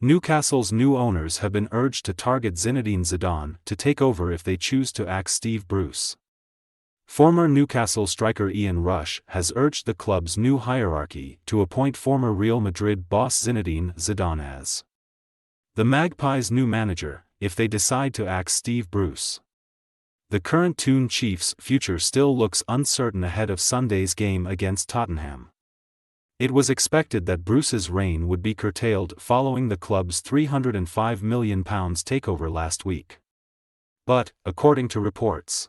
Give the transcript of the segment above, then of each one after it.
Newcastle's new owners have been urged to target Zinedine Zidane to take over if they choose to axe Steve Bruce. Former Newcastle striker Ian Rush has urged the club's new hierarchy to appoint former Real Madrid boss Zinedine Zidane as the Magpies' new manager, if they decide to axe Steve Bruce. The current Toon chief's future still looks uncertain ahead of Sunday's game against Tottenham. It was expected that Bruce's reign would be curtailed following the club's £305 million takeover last week. But, according to reports,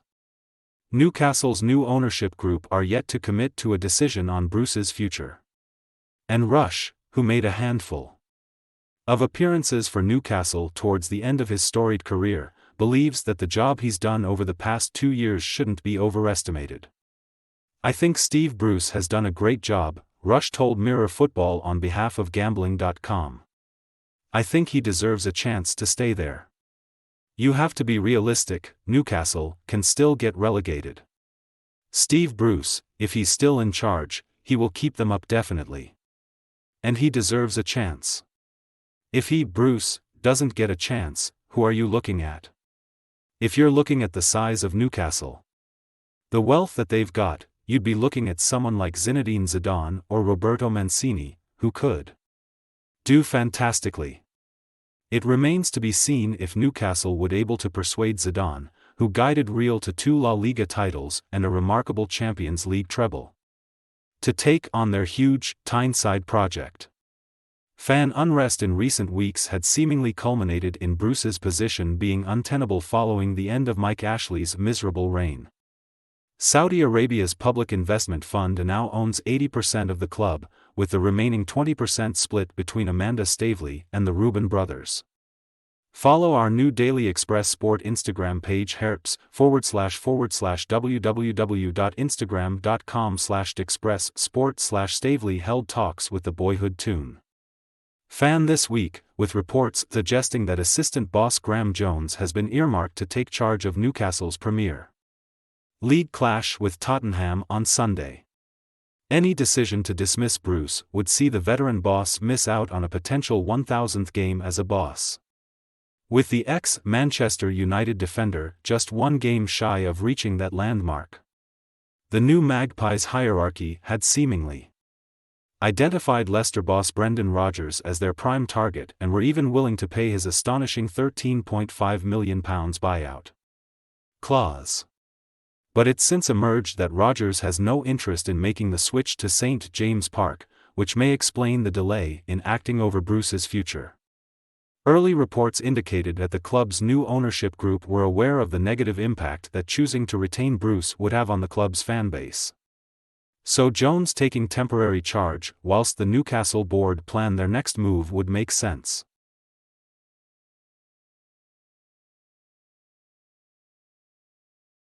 Newcastle's new ownership group are yet to commit to a decision on Bruce's future. And Rush, who made a handful of appearances for Newcastle towards the end of his storied career, believes that the job he's done over the past 2 years shouldn't be overestimated. "I think Steve Bruce has done a great job," Rush told Mirror Football on behalf of Gambling.com. "I think he deserves a chance to stay there. You have to be realistic, Newcastle can still get relegated. Steve Bruce, if he's still in charge, he will keep them up definitely. And he deserves a chance. If he, Bruce, doesn't get a chance, who are you looking at? If you're looking at the size of Newcastle, the wealth that they've got, you'd be looking at someone like Zinedine Zidane or Roberto Mancini, who could do fantastically." It remains to be seen if Newcastle would able to persuade Zidane, who guided Real to 2 La Liga titles and a remarkable Champions League treble, to take on their huge Tyneside project. Fan unrest in recent weeks had seemingly culminated in Bruce's position being untenable following the end of Mike Ashley's miserable reign. Saudi Arabia's public investment fund now owns 80% of the club, with the remaining 20% split between Amanda Stavely and the Reuben brothers. Follow our new Daily Express Sport Instagram page herps/www.instagram.com/express/sport/Stavely held talks with the boyhood Toon fan this week, with reports suggesting that assistant boss Graham Jones has been earmarked to take charge of Newcastle's Premier League clash with Tottenham on Sunday. Any decision to dismiss Bruce would see the veteran boss miss out on a potential 1,000th game as a boss, with the ex-Manchester United defender just 1 game shy of reaching that landmark. The new Magpies hierarchy had seemingly identified Leicester boss Brendan Rodgers as their prime target and were even willing to pay his astonishing £13.5 million buyout clause. But it's since emerged that Rodgers has no interest in making the switch to St. James Park, which may explain the delay in acting over Bruce's future. Early reports indicated that the club's new ownership group were aware of the negative impact that choosing to retain Bruce would have on the club's fanbase. So Jones taking temporary charge whilst the Newcastle board planned their next move would make sense.